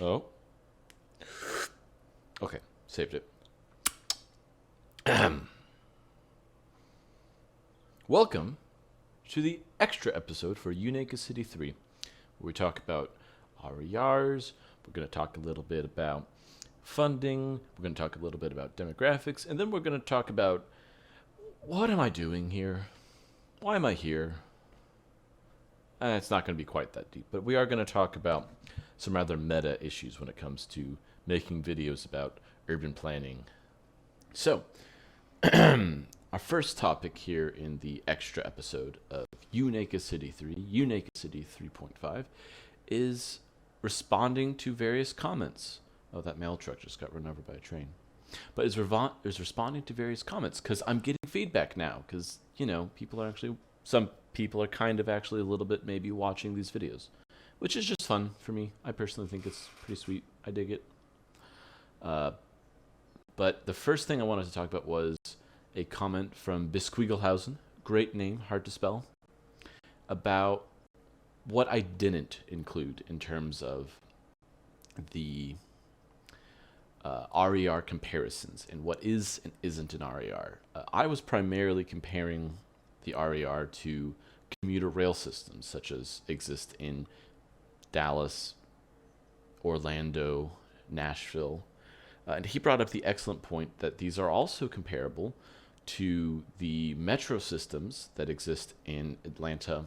Oh, okay. Saved it. Welcome to the extra episode for Unaka City 3, where we talk about RERs. We're going to talk a little bit about funding. We're going to talk a little bit about demographics. And then we're going to talk about, what am I doing here? Why am I here? It's not going to be quite that deep, but we are going to talk about some rather meta issues when it comes to making videos about urban planning. So, our first topic here in the extra episode of Unaka City 3, Unaka City 3.5, is responding to various comments. Oh, that mail truck just got run over by a train. But is responding to various comments, because I'm getting feedback now, because, some people are kind of actually a little bit maybe watching these videos, which is just fun for me. I personally think it's pretty sweet. I dig it. But the first thing I wanted to talk about was a comment from Bisqueaglehausen, great name, hard to spell, about what I didn't include in terms of the RER comparisons and what is and isn't an RER. I was primarily comparing the RER to commuter rail systems such as exist in Dallas, Orlando, Nashville. And he brought up the excellent point that these are also comparable to the metro systems that exist in Atlanta,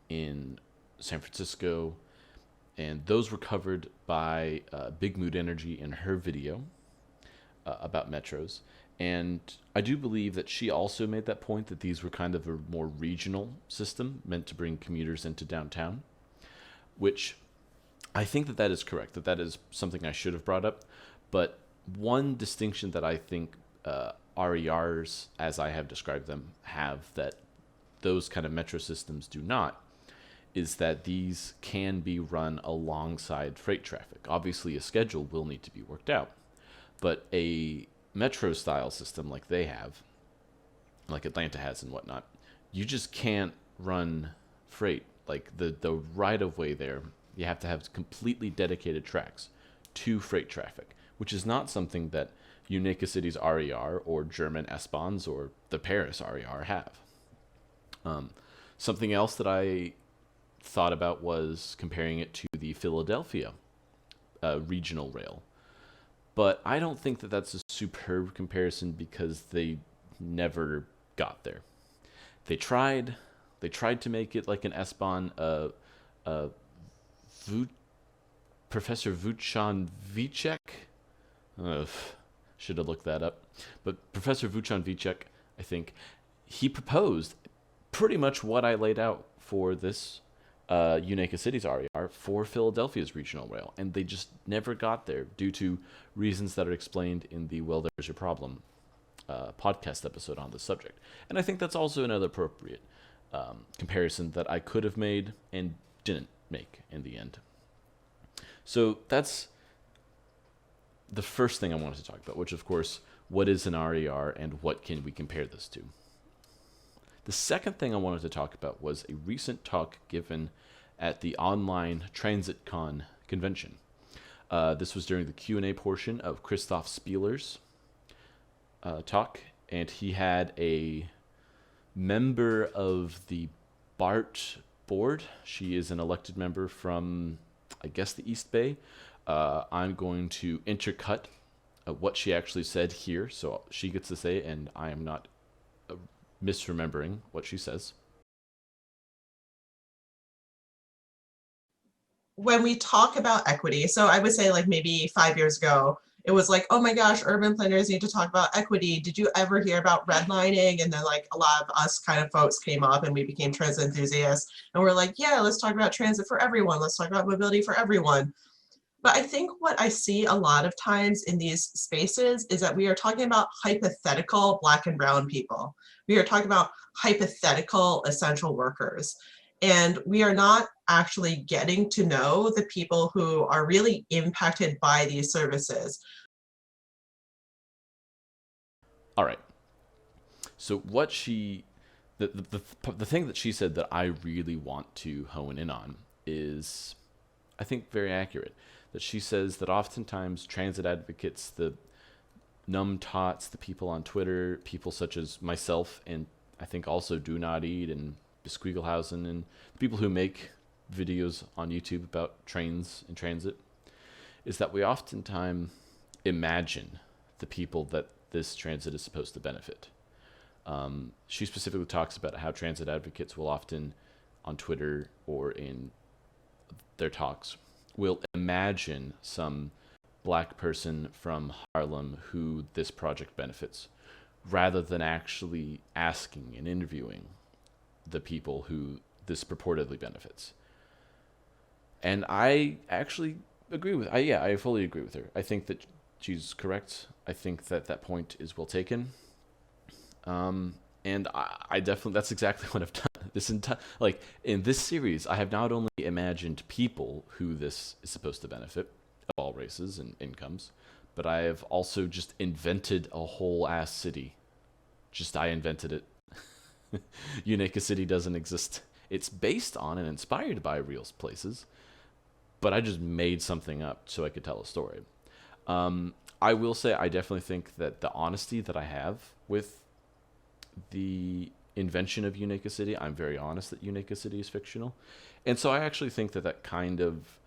in San Francisco, and those were covered by Big Mood Energy in her video about metros. And I do believe that she also made that point that these were kind of a more regional system meant to bring commuters into downtown, which I think that is correct, that is something I should have brought up. But one distinction that I think RERs, as I have described them, have that those kind of metro systems do not, is that these can be run alongside freight traffic. Obviously, a schedule will need to be worked out, but a metro-style system like they have, like Atlanta has and whatnot, you just can't run freight. Like the right-of-way there, you have to have completely dedicated tracks to freight traffic, which is not something that Unaka City's RER or German S-Bahns or the Paris RER have. Something else that I thought about was comparing it to the Philadelphia regional rail. But I don't think that that's a superb comparison because they never got there. They tried to make it like an S-Bahn. Professor Vuchan Vicek, should have looked that up. But Professor Vuchan Vicek, I think, he proposed pretty much what I laid out for this Unaka City's RER for Philadelphia's regional rail, and they just never got there due to reasons that are explained in the Well, There's Your Problem podcast episode on this subject. And I think that's also another appropriate comparison that I could have made and didn't make in the end. So that's the first thing I wanted to talk about, which, of course, what is an RER and what can we compare this to? The second thing I wanted to talk about was a recent talk given at the online TransitCon convention. This was during the Q&A portion of Christoph Spieler's talk, and he had a member of the BART board. She is an elected member from, I guess, the East Bay. I'm going to intercut what she actually said here, so she gets to say, and I am not misremembering what she says. When we talk about equity, so I would say like maybe 5 years ago, it was like, oh my gosh, urban planners need to talk about equity. Did you ever hear about redlining? And then like a lot of us kind of folks came up and we became transit enthusiasts. And we're like, yeah, let's talk about transit for everyone. Let's talk about mobility for everyone. But I think what I see a lot of times in these spaces is that we are talking about hypothetical Black and brown people. We are talking about hypothetical essential workers. And we are not actually getting to know the people who are really impacted by these services. All right. So what the thing that she said that I really want to hone in on is, I think, very accurate. that she says that oftentimes transit advocates, the numb tots, the people on Twitter, people such as myself, and I think also Do Not Eat and Besquiegelhausen, and people who make videos on YouTube about trains and transit, is that we oftentimes imagine the people that this transit is supposed to benefit. She specifically talks about how transit advocates will often, on Twitter or in their talks, will imagine some black person from Harlem who this project benefits, rather than actually asking and interviewing the people who this purportedly benefits. And I actually agree with, I fully agree with her. I think that she's correct. I think that that point is well taken. And I definitely, that's exactly what I've done. This entire, like in this series, I have not only imagined people who this is supposed to benefit of all races and incomes, but I have also just invented a whole ass city. Just I invented it. Unaka City doesn't exist. It's based on and inspired by real places, but I just made something up so I could tell a story. I will say I definitely think that the honesty that I have with the invention of Unaka City, I'm very honest that Unaka City is fictional. And so I actually think that that kind of,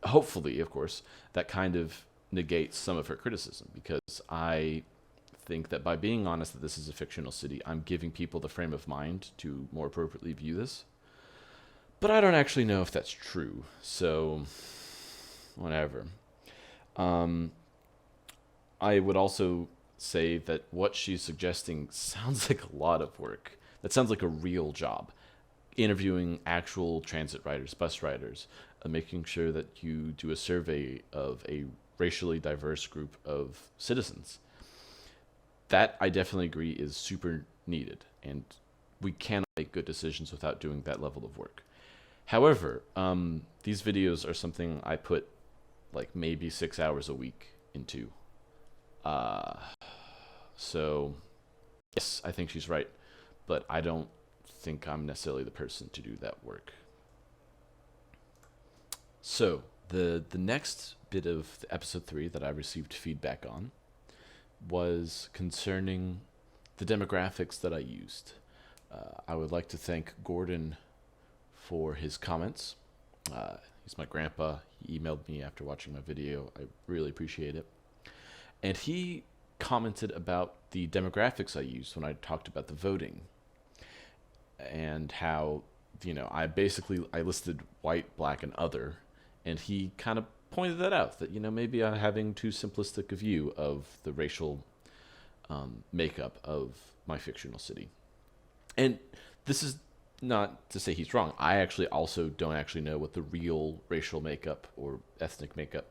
hopefully, of course, that kind of negates some of her criticism, because I think that by being honest that this is a fictional city, I'm giving people the frame of mind to more appropriately view this. But I don't actually know if that's true, so whatever. I would also say that what she's suggesting sounds like a lot of work. That sounds like a real job. Interviewing actual transit riders, bus riders, making sure that you do a survey of a racially diverse group of citizens. That I definitely agree is super needed, and we cannot make good decisions without doing that level of work. However, these videos are something I put like maybe 6 hours a week into. So, yes, I think she's right, but I don't think I'm necessarily the person to do that work. So, the next bit of the episode 3 that I received feedback on was concerning the demographics that I used. I would like to thank Gordon for his comments. He's my grandpa. He emailed me after watching my video. I really appreciate it. And he commented about the demographics I used when I talked about the voting, and how, I listed white, black, and other, and he kind of pointed that out, that, maybe I'm having too simplistic a view of the racial makeup of my fictional city. And this is not to say he's wrong. I actually also don't actually know what the real racial makeup or ethnic makeup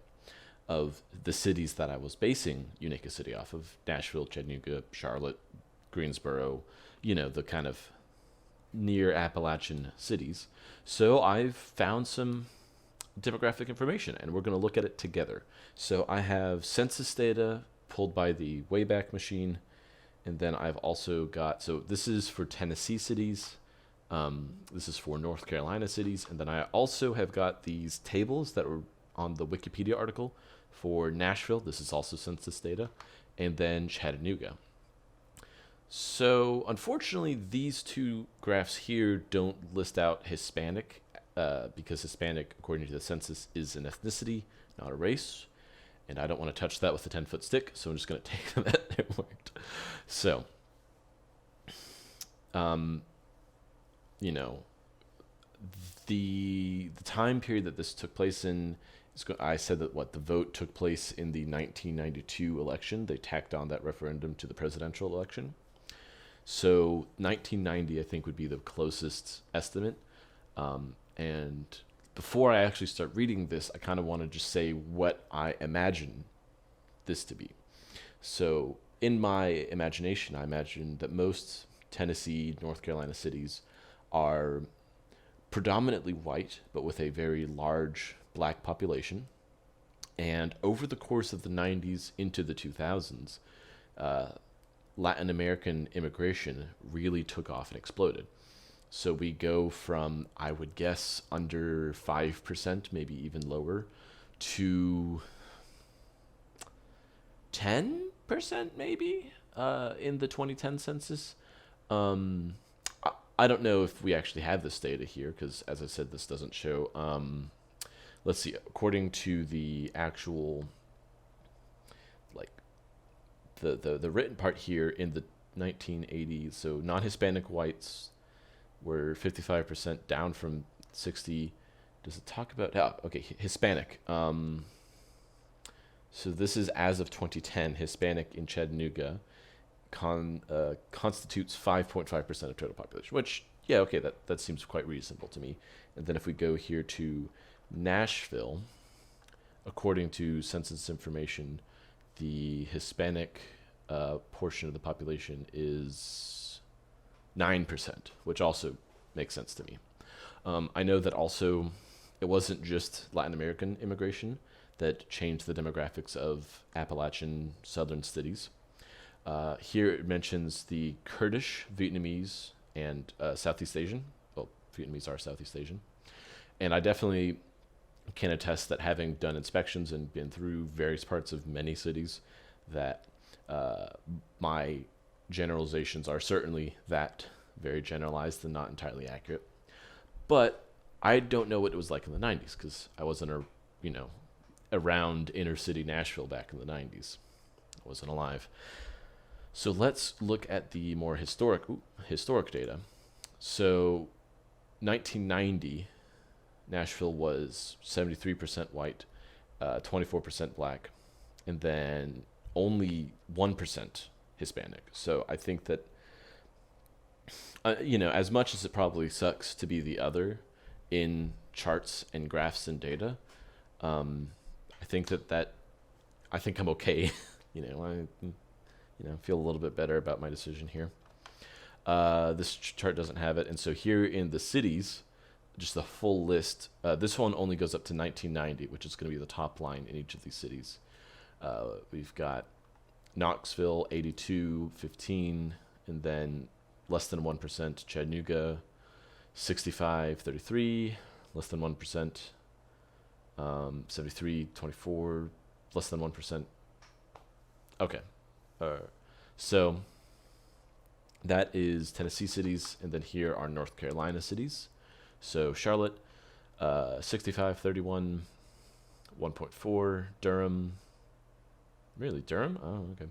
of the cities that I was basing Unaka City off of: Nashville, Chattanooga, Charlotte, Greensboro, the kind of near Appalachian cities. So I've found some demographic information, and we're going to look at it together. So I have census data pulled by the Wayback Machine, and then I've also got, so this is for Tennessee cities, this is for North Carolina cities, and then I also have got these tables that were on the Wikipedia article for Nashville. This is also census data, and then Chattanooga. So unfortunately, these two graphs here don't list out Hispanic, because Hispanic, according to the census, is an ethnicity, not a race. And I don't want to touch that with a 10-foot stick, so I'm just going to take that it worked. So, the time period that this took place in, I said that the vote took place in the 1992 election. They tacked on that referendum to the presidential election. So 1990, I think, would be the closest estimate. And before I actually start reading this, I kind of want to just say what I imagine this to be. So in my imagination, I imagine that most Tennessee, North Carolina cities are predominantly white, but with a very large black population. And over the course of the 90s into the 2000s, Latin American immigration really took off and exploded. So we go from, I would guess, under 5%, maybe even lower, to 10% maybe in the 2010 census. Um, I don't know if we actually have this data here because, as I said, this doesn't show. Let's see. According to the actual, like the written part here in the 1980s, so non-Hispanic whites were 55% down from 60. Does it talk about? Oh, okay, Hispanic. So this is as of 2010. Hispanic in Chattanooga constitutes 5.5% of total population, which, yeah, okay, that seems quite reasonable to me. And then if we go here to Nashville, according to census information, the Hispanic portion of the population is 9%, which also makes sense to me. I know that also it wasn't just Latin American immigration that changed the demographics of Appalachian southern cities. Here it mentions the Kurdish, Vietnamese, and Southeast Asian. Well, Vietnamese are Southeast Asian. And I definitely can attest that having done inspections and been through various parts of many cities, that my generalizations are certainly that very generalized and not entirely accurate. But I don't know what it was like in the 90s because I wasn't around inner city Nashville back in the 90s. I wasn't alive. So let's look at the more historic data. So 1990, Nashville was 73% white, 24% black, and then only 1% Hispanic. So I think that, as much as it probably sucks to be the other in charts and graphs and data, I think I think I'm okay. I feel a little bit better about my decision here. This chart doesn't have it, and so here in the cities, just the full list. This one only goes up to 1990, which is going to be the top line in each of these cities. We've got Knoxville, 82, 15, and then less than 1%. Chattanooga, 65, 33, less than 1%. 73, 24, less than 1%. Okay. So that is Tennessee cities, and then here are North Carolina cities. So Charlotte, 65, 31, 1.4. Durham, really Durham? Oh, okay.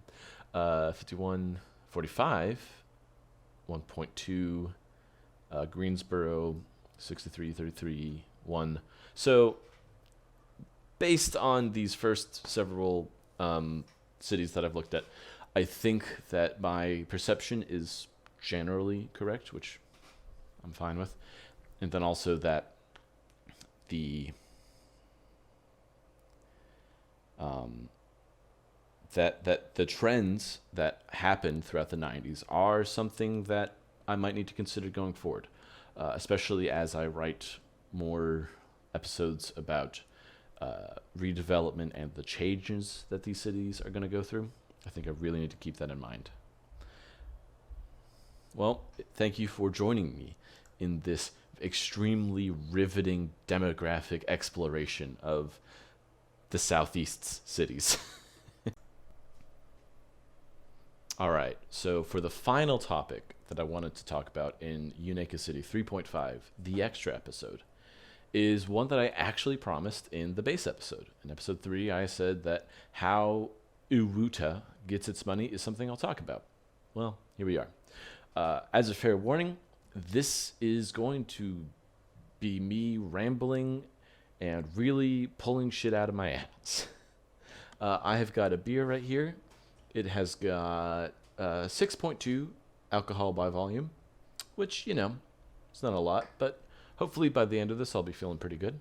51, 45, 1.2. Greensboro, 63, 33, 1. So based on these first several cities that I've looked at, I think that my perception is generally correct, which I'm fine with. And then also that the that the trends that happened throughout the 90s are something that I might need to consider going forward, especially as I write more episodes about redevelopment and the changes that these cities are going to go through. I think I really need to keep that in mind. Well, thank you for joining me in this extremely riveting demographic exploration of the Southeast's cities. All right, so for the final topic that I wanted to talk about in Unaka City 3.5, the extra episode, is one that I actually promised in the base episode. In episode 3, I said that how Uruta gets its money is something I'll talk about. Well, here we are. As a fair warning, this is going to be me rambling and really pulling shit out of my ass. I have got a beer right here. It has got 6.2 alcohol by volume, which, it's not a lot, but hopefully by the end of this, I'll be feeling pretty good.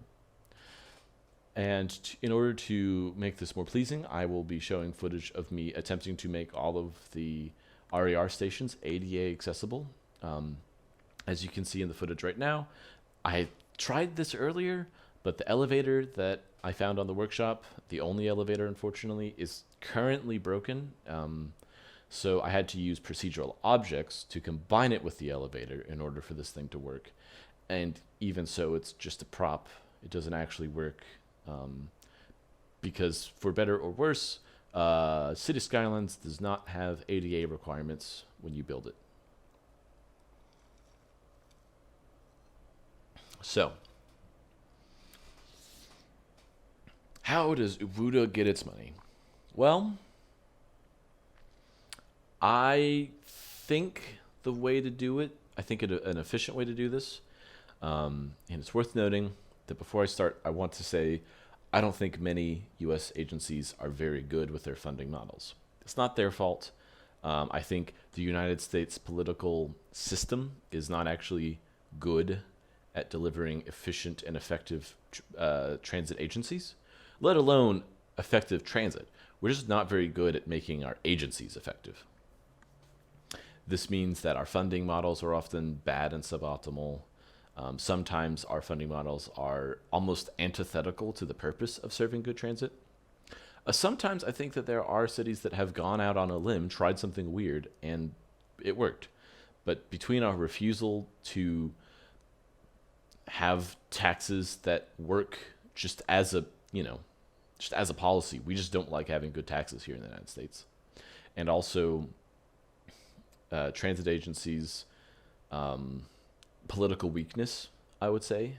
And in order to make this more pleasing, I will be showing footage of me attempting to make all of the RER stations ADA accessible. As you can see in the footage right now, I tried this earlier, but the elevator that I found on the workshop, the only elevator, unfortunately, is currently broken. So I had to use procedural objects to combine it with the elevator in order for this thing to work. And even so, it's just a prop. It doesn't actually work, because for better or worse, City Skylines does not have ADA requirements when you build it. So, how does Ubuntu get its money? Well, I think the way to do it, I think an efficient way to do this, and it's worth noting that before I start, I want to say I don't think many U.S. agencies are very good with their funding models. It's not their fault. I think the United States political system is not actually good at delivering efficient and effective transit agencies, let alone effective transit. We're just not very good at making our agencies effective. This means that our funding models are often bad and suboptimal. Sometimes our funding models are almost antithetical to the purpose of serving good transit. Sometimes I think that there are cities that have gone out on a limb, tried something weird, and it worked. But between our refusal to have taxes that work just as a, just as a policy, we just don't like having good taxes here in the United States. And also, transit agencies, political weakness, I would say,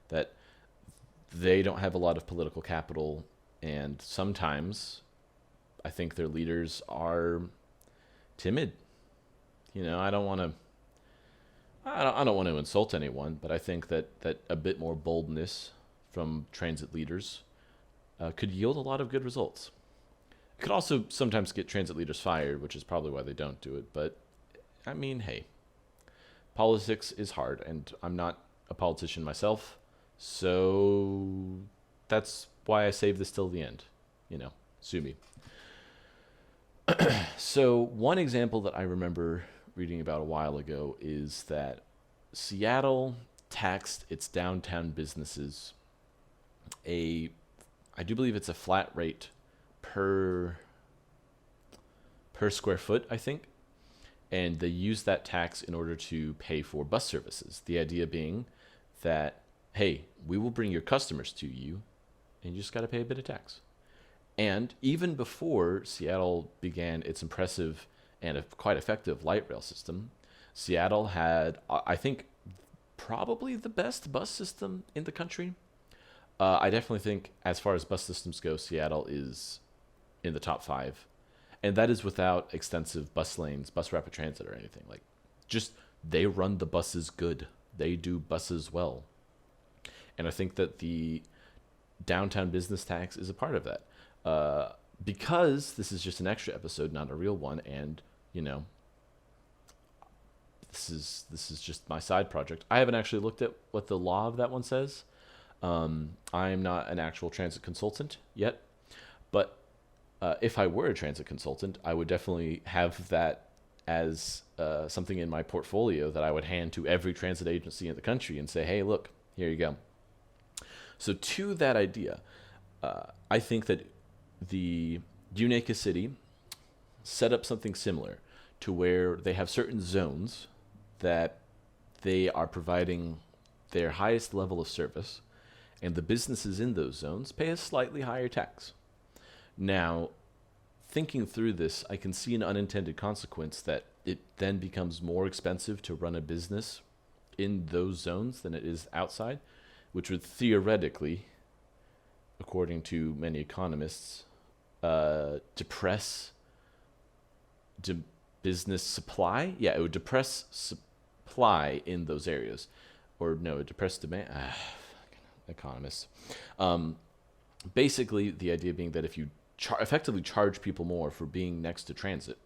that they don't have a lot of political capital, and sometimes I think their leaders are timid. I don't want to. I don't want to insult anyone, but I think that a bit more boldness from transit leaders could yield a lot of good results. It could also sometimes get transit leaders fired, which is probably why they don't do it. But I mean, hey, politics is hard, and I'm not a politician myself, so that's why I save this till the end. Sue me. So one example that I remember reading about a while ago is that Seattle taxed its downtown businesses I do believe it's a flat rate per square foot, I think. And they use that tax in order to pay for bus services. The idea being that, hey, we will bring your customers to you, and you just got to pay a bit of tax. And even before Seattle began its impressive and quite effective light rail system, Seattle had, I think, probably the best bus system in the country. I definitely think, as far as bus systems go, Seattle is in the top 5. And that is without extensive bus lanes, bus rapid transit, or anything. Like, just they run the buses good. They do buses well. And I think that the downtown business tax is a part of that. Because this is just an extra episode, not a real one, and this is just my side project. I haven't actually looked at what the law of that one says. I'm not an actual transit consultant yet, but if I were a transit consultant, I would definitely have that as something in my portfolio that I would hand to every transit agency in the country and say, hey, look, here you go. So to that idea, I think that the Unaka City set up something similar to where they have certain zones that they are providing their highest level of service, and the businesses in those zones pay a slightly higher tax. Now, thinking through this, I can see an unintended consequence that it then becomes more expensive to run a business in those zones than it is outside, which would theoretically, according to many economists, depress business supply. Yeah, it would depress supply in those areas. Or no, it would depress demand. Economists. Basically, the idea being that if you effectively charge people more for being next to transit,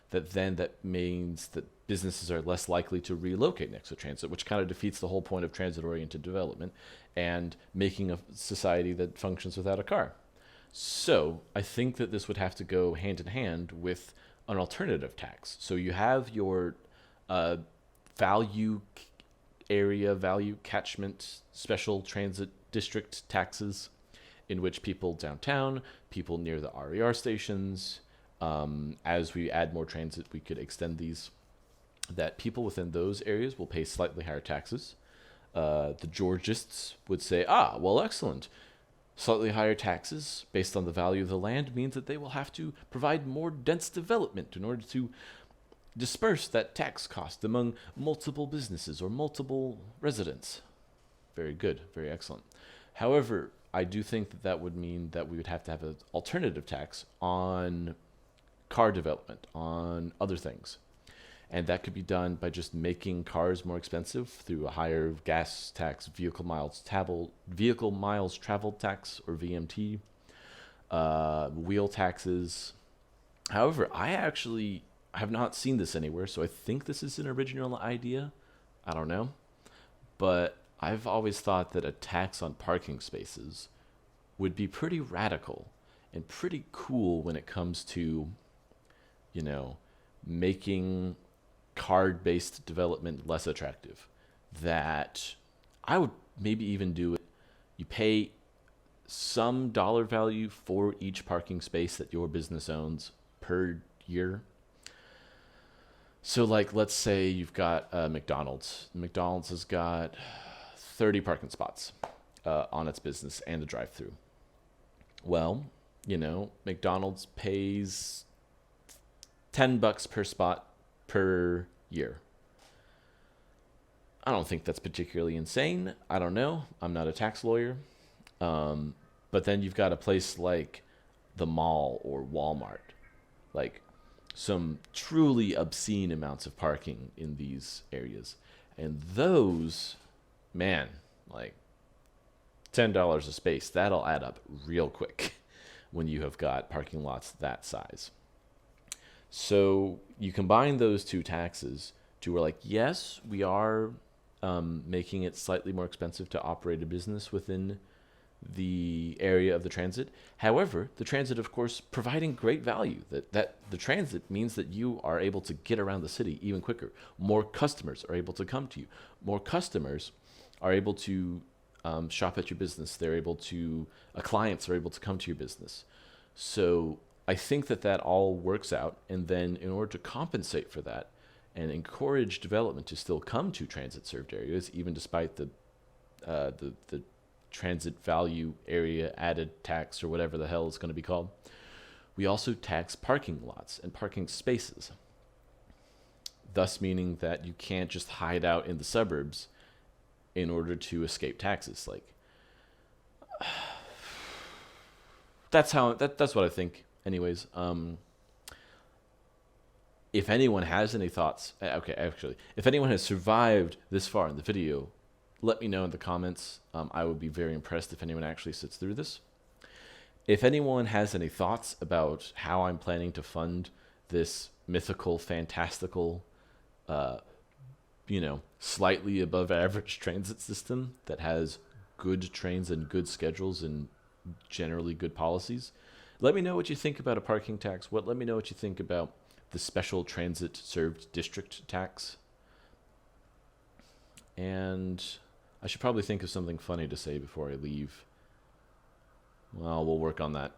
that means that businesses are less likely to relocate next to transit, which kind of defeats the whole point of transit-oriented development and making a society that functions without a car. So I think that this would have to go hand in hand with an alternative tax. So you have your value area, value catchment, special transit district taxes, in which people downtown, people near the RER stations, As we add more transit, we could extend these, that people within those areas will pay slightly higher taxes. The Georgists would say, ah, well, excellent. Slightly higher taxes based on the value of the land means that they will have to provide more dense development in order to disperse that tax cost among multiple businesses or multiple residents. Very good, very excellent. However, I do think that that would mean that we would have to have an alternative tax on car development, on other things. And that could be done by just making cars more expensive through a higher gas tax, vehicle miles traveled tax, or VMT, wheel taxes. However, I actually have not seen this anywhere, so I think this is an original idea. I don't know. But I've always thought that a tax on parking spaces would be pretty radical and pretty cool when it comes to, you know, making card-based development less attractive. That I would maybe even do it. You pay some dollar value for each parking space that your business owns per year. So, like, let's say you've got McDonald's. McDonald's has got 30 parking spots on its business and a drive-through. Well, McDonald's pays $10 per spot per year. I don't think that's particularly insane. I don't know. I'm not a tax lawyer. But then you've got a place like the mall or Walmart, like some truly obscene amounts of parking in these areas. And those, man, like $10 a space, that'll add up real quick when you have got parking lots that size. So you combine those two taxes to where, like, yes, we are making it slightly more expensive to operate a business within the area of the transit. However, the transit, of course, providing great value. That the transit means that you are able to get around the city even quicker. More customers are able to come to you. More customers are able to shop at your business. Clients are able to come to your business. So I think that all works out. And then in order to compensate for that and encourage development to still come to transit served areas, even despite the transit value area added tax or whatever the hell it's going to be called, we also tax parking lots and parking spaces. Thus meaning that you can't just hide out in the suburbs in order to escape taxes. Like, that's what I think. Anyways, if anyone has any thoughts, if anyone has survived this far in the video, let me know in the comments. I would be very impressed if anyone actually sits through this. If anyone has any thoughts about how I'm planning to fund this mythical, fantastical, slightly above average transit system that has good trains and good schedules and generally good policies, let me know what you think about a parking tax. Let me know what you think about the special transit served district tax. And I should probably think of something funny to say before I leave. Well, we'll work on that.